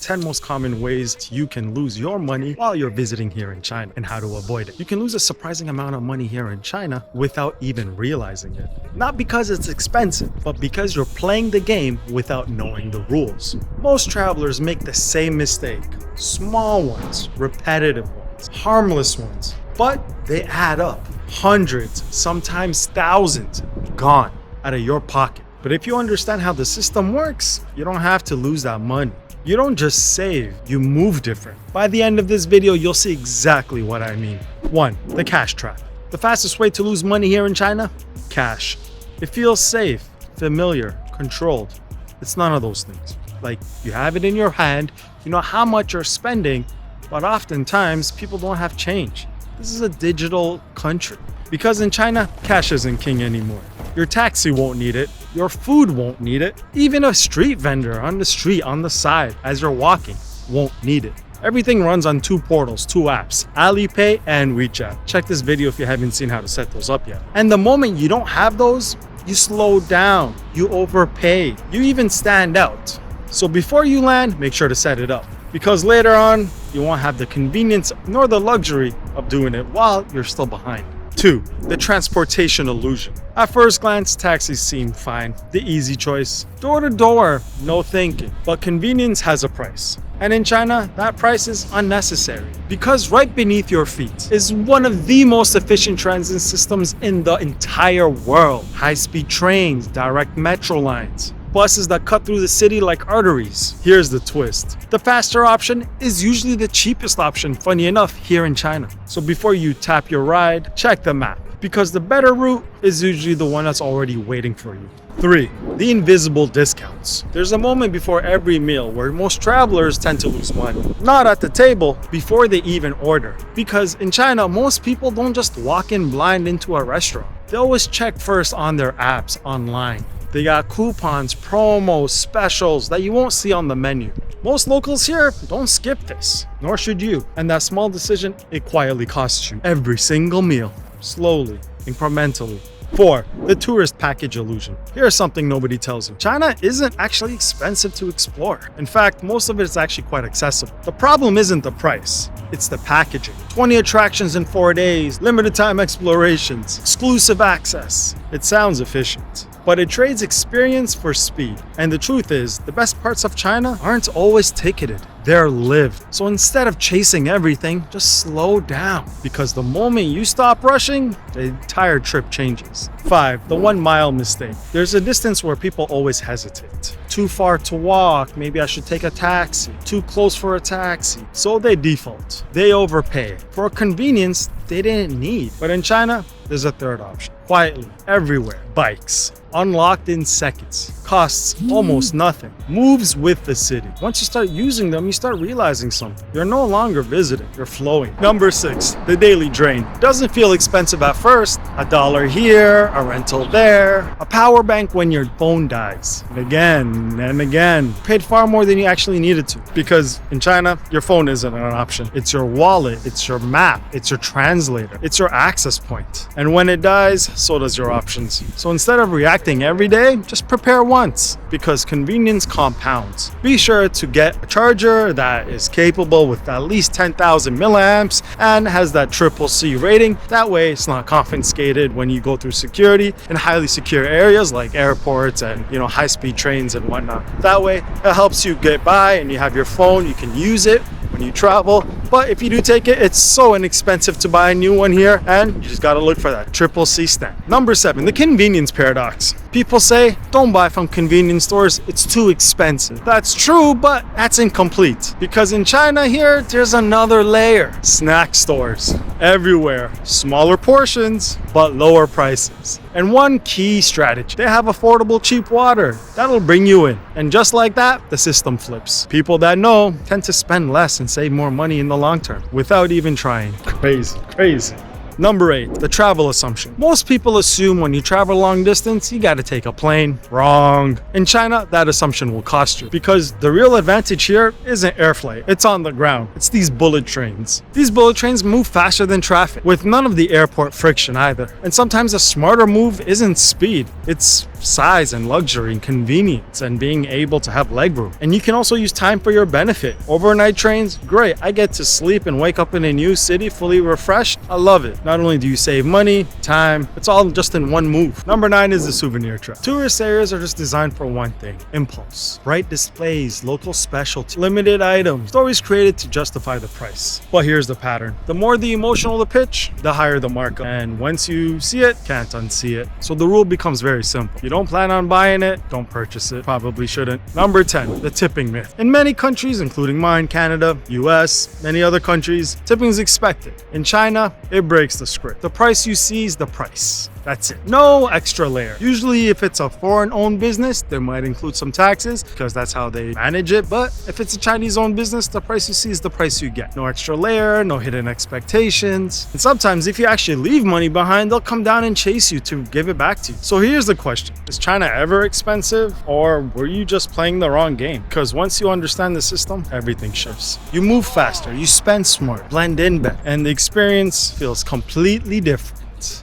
10 most common ways you can lose your money while you're visiting here in China and how to avoid it. You can lose a surprising amount of money here in China without even realizing it. Not because it's expensive, but because you're playing the game without knowing the rules. Most travelers make the same mistake. Small ones, repetitive ones, harmless ones, but they add up. Hundreds, sometimes thousands, gone out of your pocket. But if you understand how the system works, you don't have to lose that money. You don't just save, you move different. By the end of this video, you'll see exactly what I mean. 1. The cash trap. The fastest way to lose money here in China? Cash. It feels safe, familiar, controlled. It's none of those things. Like, you have it in your hand, you know how much you're spending, but oftentimes people don't have change. This is a digital country. Because in China, cash isn't king anymore. Your taxi won't need it. Your food won't need it. Even a street vendor on the street, on the side, as you're walking, won't need it. Everything runs on 2 portals, 2 apps, Alipay and WeChat. Check this video if you haven't seen how to set those up yet. And the moment you don't have those, you slow down, you overpay, you even stand out. So before you land, make sure to set it up. Because later on, you won't have the convenience nor the luxury of doing it while you're still behind. 2. The transportation illusion. At first glance, taxis seem fine, the easy choice. Door to door, no thinking. But convenience has a price. And in China, that price is unnecessary. Because right beneath your feet is one of the most efficient transit systems in the entire world. High-speed trains, direct metro lines. Buses that cut through the city like arteries. Here's the twist. The faster option is usually the cheapest option, funny enough, here in China. So before you tap your ride, check the map, because the better route is usually the one that's already waiting for you. 3. The invisible discounts. There's a moment before every meal where most travelers tend to lose money. Not at the table, before they even order. Because in China, most people don't just walk in blind into a restaurant. They always check first on their apps online. They got coupons, promos, specials that you won't see on the menu. Most locals here don't skip this, nor should you. And that small decision, it quietly costs you every single meal, slowly, incrementally. 4. The tourist package illusion. Here's something nobody tells you. China isn't actually expensive to explore. In fact, most of it is actually quite accessible. The problem isn't the price, it's the packaging. 20 attractions in 4 days, limited time explorations, exclusive access. It sounds efficient, but it trades experience for speed. And the truth is, the best parts of China aren't always ticketed. They're lived. So instead of chasing everything, just slow down. Because the moment you stop rushing, the entire trip changes. 5. The 1 mile mistake. There's a distance where people always hesitate. Too far to walk, maybe I should take a taxi. Too close for a taxi. So they default. They overpay. For a convenience they didn't need. But in China, there's a third option. Quietly, everywhere. Bikes. Unlocked in seconds. Costs almost nothing. Moves with the city. Once you start using them, you start realizing something. You're no longer visiting, you're flowing. Number 6, the daily drain. Doesn't feel expensive at first. $1 here, a rental there, a power bank when your phone dies. And again and again. Paid far more than you actually needed to. Because in China, your phone isn't an option. It's your wallet, it's your map, it's your translator, it's your access point. And when it dies, so does your options. So instead of reacting every day, just prepare once, because convenience compounds. Be sure to get a charger that is capable with at least 10,000 milliamps and has that CCC rating. That way it's not confiscated when you go through security in highly secure areas like airports and high-speed trains and whatnot. That way it helps you get by and you have your phone, you can use it when you travel. But if you do take it, it's so inexpensive to buy a new one here, and you just gotta look for that CCC stamp. Number 7, the convenience paradox. People say, don't buy from convenience stores, it's too expensive. That's true, but that's incomplete. Because in China here, there's another layer. Snack stores everywhere. Smaller portions, but lower prices. And one key strategy, they have affordable cheap water. That'll bring you in. And just like that, the system flips. People that know tend to spend less and save more money in the long term without even trying. Crazy. Number 8, the travel assumption. Most people assume when you travel long distance, you gotta take a plane. Wrong. In China, that assumption will cost you, because the real advantage here isn't air flight, it's on the ground. It's these bullet trains. These bullet trains move faster than traffic, with none of the airport friction either. And sometimes a smarter move isn't speed, it's size and luxury and convenience and being able to have legroom. And you can also use time for your benefit. Overnight trains, great. I get to sleep and wake up in a new city fully refreshed. I love it. Not only do you save money, time, it's all just in one move. Number 9 is the souvenir trap. Tourist areas are just designed for one thing: impulse. Bright displays, local specialty, limited items, stories created to justify the price. But here's the pattern. The more the emotional the pitch, the higher the markup. And once you see it, can't unsee it. So the rule becomes very simple. You don't plan on buying it, don't purchase it. Probably shouldn't. Number 10, the tipping myth. In many countries, including mine, Canada, US, many other countries, tipping is expected. In China, it breaks the script. The price you see is the price. That's it. No extra layer. Usually if it's a foreign-owned business, they might include some taxes because that's how they manage it. But if it's a Chinese-owned business, the price you see is the price you get. No extra layer, no hidden expectations. And sometimes if you actually leave money behind, they'll come down and chase you to give it back to you. So here's the question. Is China ever expensive, or were you just playing the wrong game? Because once you understand the system, everything shifts. You move faster, you spend smart, blend in better, and the experience feels completely different.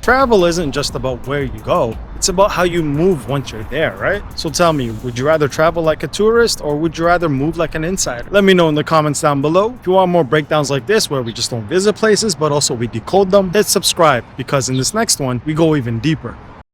Travel isn't just about where you go, it's about how you move once you're there, right? So tell me, would you rather travel like a tourist, or would you rather move like an insider? Let me know in the comments down below. If you want more breakdowns like this, where we just don't visit places, but also we decode them, hit subscribe, because in this next one, we go even deeper.